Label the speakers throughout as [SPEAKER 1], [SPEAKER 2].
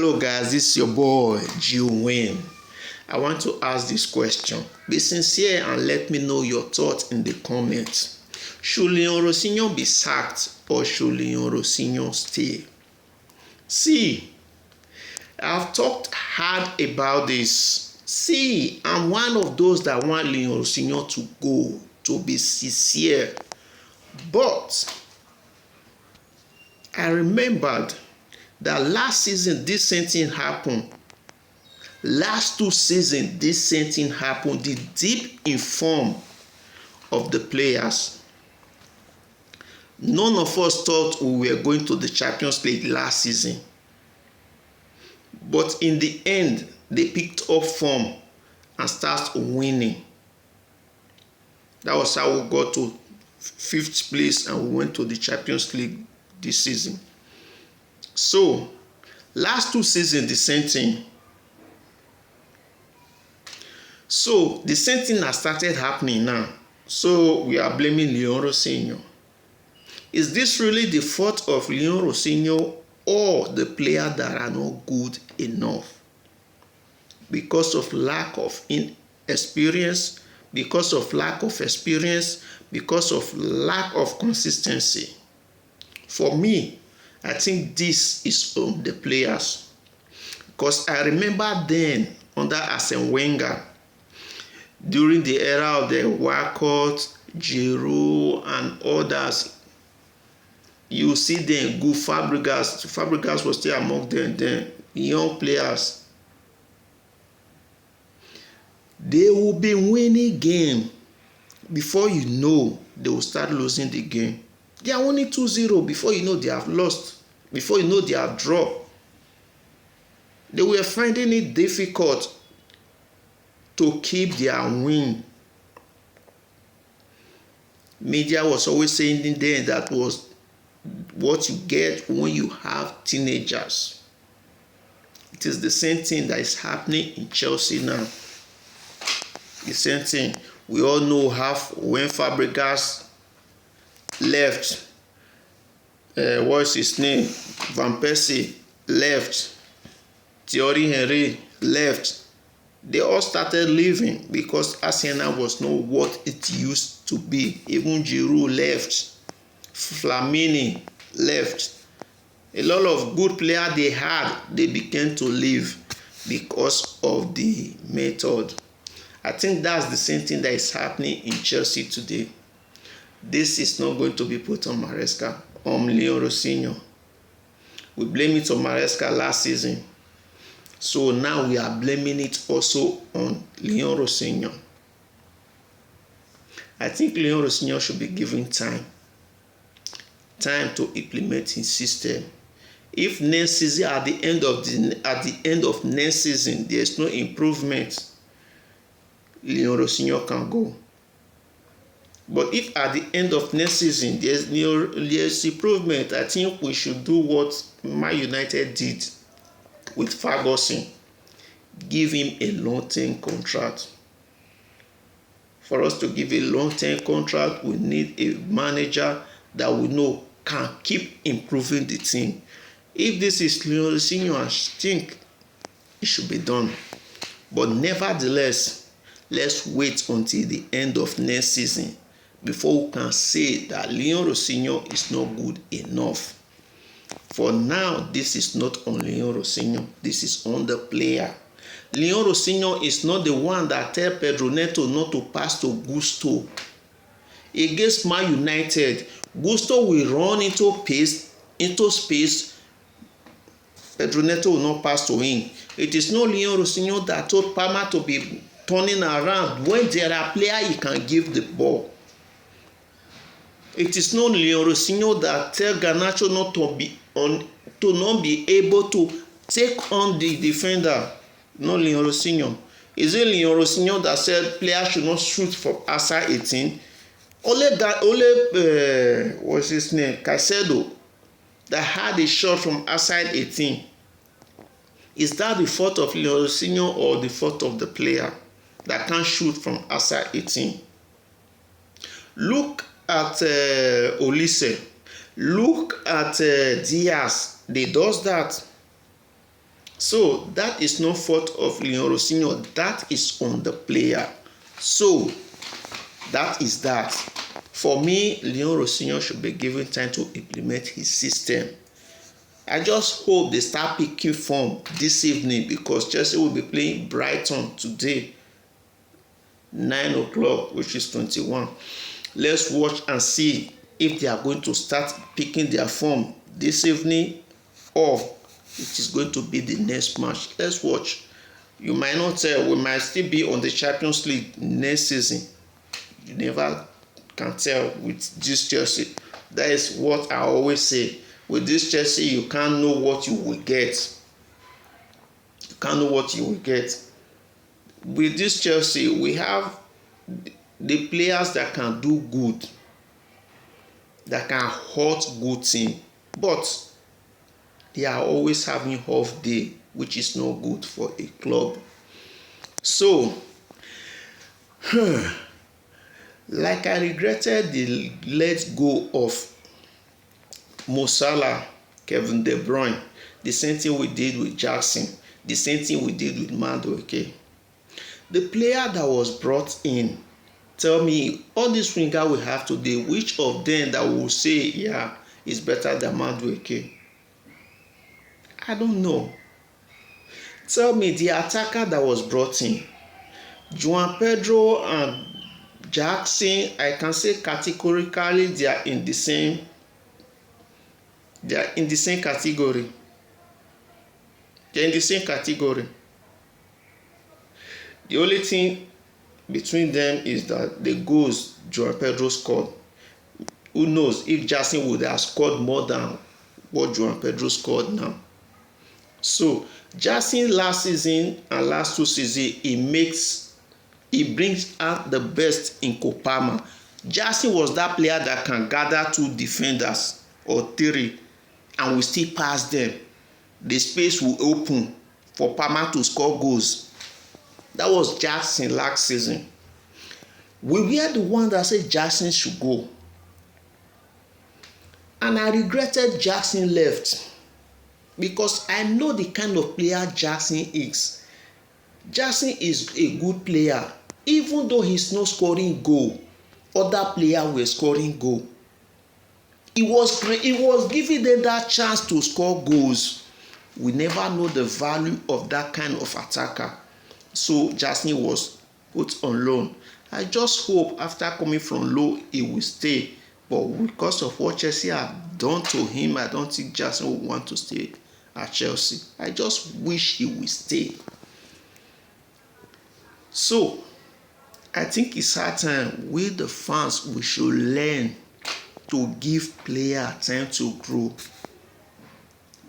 [SPEAKER 1] Hello guys, this is your boy Jill Wayne. I want to ask this question. Be sincere and let me know your thoughts in the comments. Should Liam Rosenior be sacked or should Liam Rosenior stay? See, I've talked hard about this. See, I'm one of those that want Liam Rosenior to go, to be sincere. But I remembered that last season this same thing happened. Last 2 seasons this same thing happened. The deep in form of the players. None of us thought we were going to the Champions League last season. But in the end, they picked up form and started winning. That was how we got to 5th place and we went to the Champions League this season. So, last 2 seasons, the same thing. So, the same thing has started happening now. So, we are blaming Liam Rosenior. Is this really the fault of Liam Rosenior or the players that are not good enough? Because of lack of experience, because of lack of consistency. For me, I think this is on the players. Because I remember then, under Arsene Wenger, during the era of the Walcott, Giroud, and others, you see them good. Fabregas was still among them then. Young players. They will be winning game. Before you know, they will start losing the game. They are only 2-0. Before you know, they have lost. Before you know, they have dropped. They were finding it difficult to keep their win. Media was always saying in there that was what you get when you have teenagers. It is the same thing that is happening in Chelsea now. The same thing. We all know how when Fabregas left, what's his name? Van Persie left. Thierry Henry left. They all started leaving because Arsenal was not what it used to be. Even Giroud left. Flamini left. A lot of good players they had, they began to leave because of the method. I think that's the same thing that is happening in Chelsea today. This is not going to be put on Maresca, on Liam Rosenior. We blame it on Maresca last season. So now we are blaming it also on Liam Rosenior. I think Liam Rosenior should be given time to implement his system. If next season, at the end of next season, there is no improvement, Liam Rosenior can go. But if at the end of next season there's improvement, I think we should do what Man United did with Ferguson. Give him a long-term contract. For us to give a long-term contract, we need a manager that we know can keep improving the team. If this is Liam Rosenior, I think it should be done. But nevertheless, let's wait until the end of next season before we can say that Liam Rosenior is not good enough. For now, this is not on Liam Rosenior. This is on the player. Liam Rosenior is not the one that tell Pedro Neto not to pass to Gusto. Against Man United, Gusto will run into space. Pedro Neto will not pass to him. It is not Liam Rosenior that told Palmer to be turning around when there are players he can give the ball. It is not Liam Rosenior that tell Garnacho to not be able to take on the defender. Not Liam Rosenior. Is it Liam Rosenior that said players should not shoot from outside 18? What's his name? Caicedo, that had a shot from outside 18. Is that the fault of Liam Rosenior or the fault of the player that can't shoot from outside 18? Look at Olise. Look at Diaz. They does that. So that is no fault of Liam Rosenior. That is on the player. So that is that. For me, Liam Rosenior should be given time to implement his system. I just hope they start picking form this evening, because Chelsea will be playing Brighton today, 9 o'clock, which is 21. Let's watch and see if they are going to start picking their form this evening, or it is going to be the next match. Let's watch. You might not tell. We might still be on the Champions League next season. You never can tell with this Chelsea. That is what I always say. With this Chelsea, you can't know what you will get. You can't know what you will get. With this Chelsea, we have the players that can do good, that can hurt good team, but they are always having off day, which is not good for a club. So, like I regretted the let go of Mo Salah, Kevin De Bruyne, the same thing we did with Jackson, the same thing we did with Madueke. The player that was brought in, tell me, all these winger we have today, which of them that will say, yeah, is better than Madueke? I don't know. Tell me, the attacker that was brought in, João Pedro and Jackson, I can say categorically they are in the same category. They're in the same category. The only thing between them is that the goals João Pedro scored. Who knows if Jackson would have scored more than what João Pedro scored now. So Jackson last season and last 2 seasons, he brings out the best in Kopama. Jackson was that player that can gather 2 defenders or 3 and will still pass them. The space will open for Palmer to score goals. That was Jackson last season. We were the one that said Jackson should go. And I regretted Jackson left, because I know the kind of player Jackson is. Jackson is a good player. Even though he's not scoring goal, other players were scoring goal. He was giving them that chance to score goals. We never know the value of that kind of attacker. So Jackson was put on loan. I just hope after coming from loan he will stay. But because of what Chelsea have done to him, I don't think Jackson will want to stay at Chelsea. I just wish he will stay. So I think it's hard time we the fans, we should learn to give player time to grow.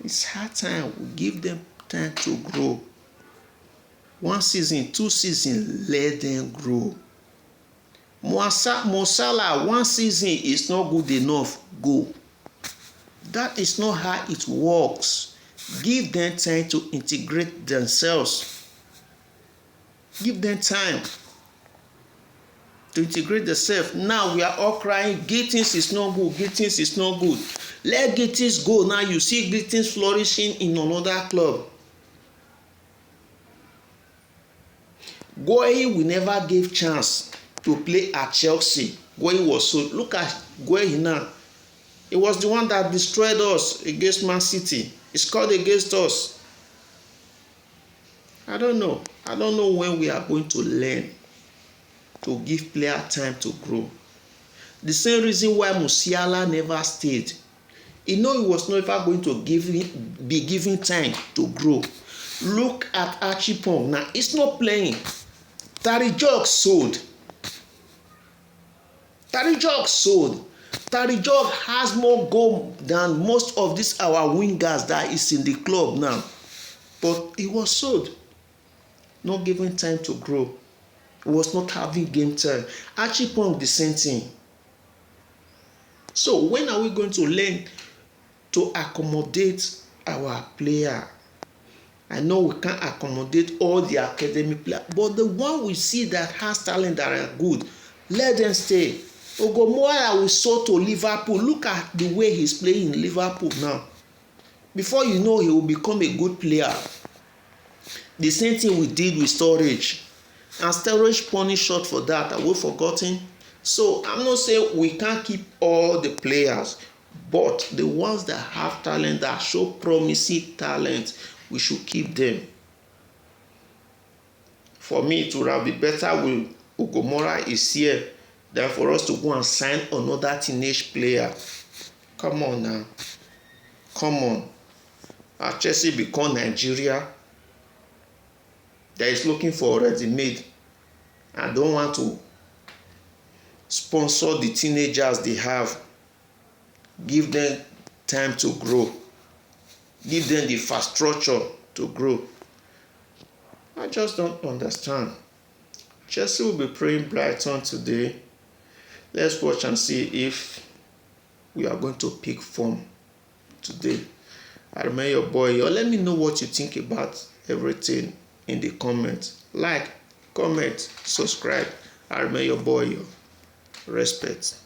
[SPEAKER 1] It's hard time, we give them time to grow. 1 season, 2 seasons, let them grow. Mo Salah, 1 season is not good enough, go. That is not how it works. Give them time to integrate themselves. Give them time to integrate themselves. Now we are all crying, Gittins is not good, Gittins is not good. Let Gittins go. Now you see Gittins flourishing in another club. Gueye we never gave chance to play at Chelsea. Gueye was sold. Look at Gueye now. He was the one that destroyed us against Man City. He scored against us. I don't know. I don't know when we are going to learn to give player time to grow. The same reason why Musiala never stayed. He know he was never going to be given time to grow. Look at Archipong now. He's not playing. Tarijog sold. Tarijog has more goal than most of these our wingers that is in the club now. But he was sold. Not given time to grow. He was not having game time. Archipong the same thing. So when are we going to learn to accommodate our player? I know we can't accommodate all the academy players, but the one we see that has talent that are good, let them stay. Ogomoya we sold to Liverpool. Look at the way he's playing in Liverpool now. Before you know, he will become a good player. The same thing we did with storage. And storage punish short for that. Are we forgotten? So I'm not saying we can't keep all the players, but the ones that have talent, that show promising talent, we should keep them. For me, it would have been better with Ugomora is here than for us to go and sign another teenage player. Come on now. Come on. Has Chelsea become Nigeria that is looking for ready-made and don't want to sponsor the teenagers they have? Give them time to grow. Give them the infrastructure to grow. I just don't understand. Chelsea will be playing Brighton today. Let's watch and see if we are going to pick form today. I remain your boy. Let me know what you think about everything in the comments. Like, comment, subscribe. I remain your boy. Respect.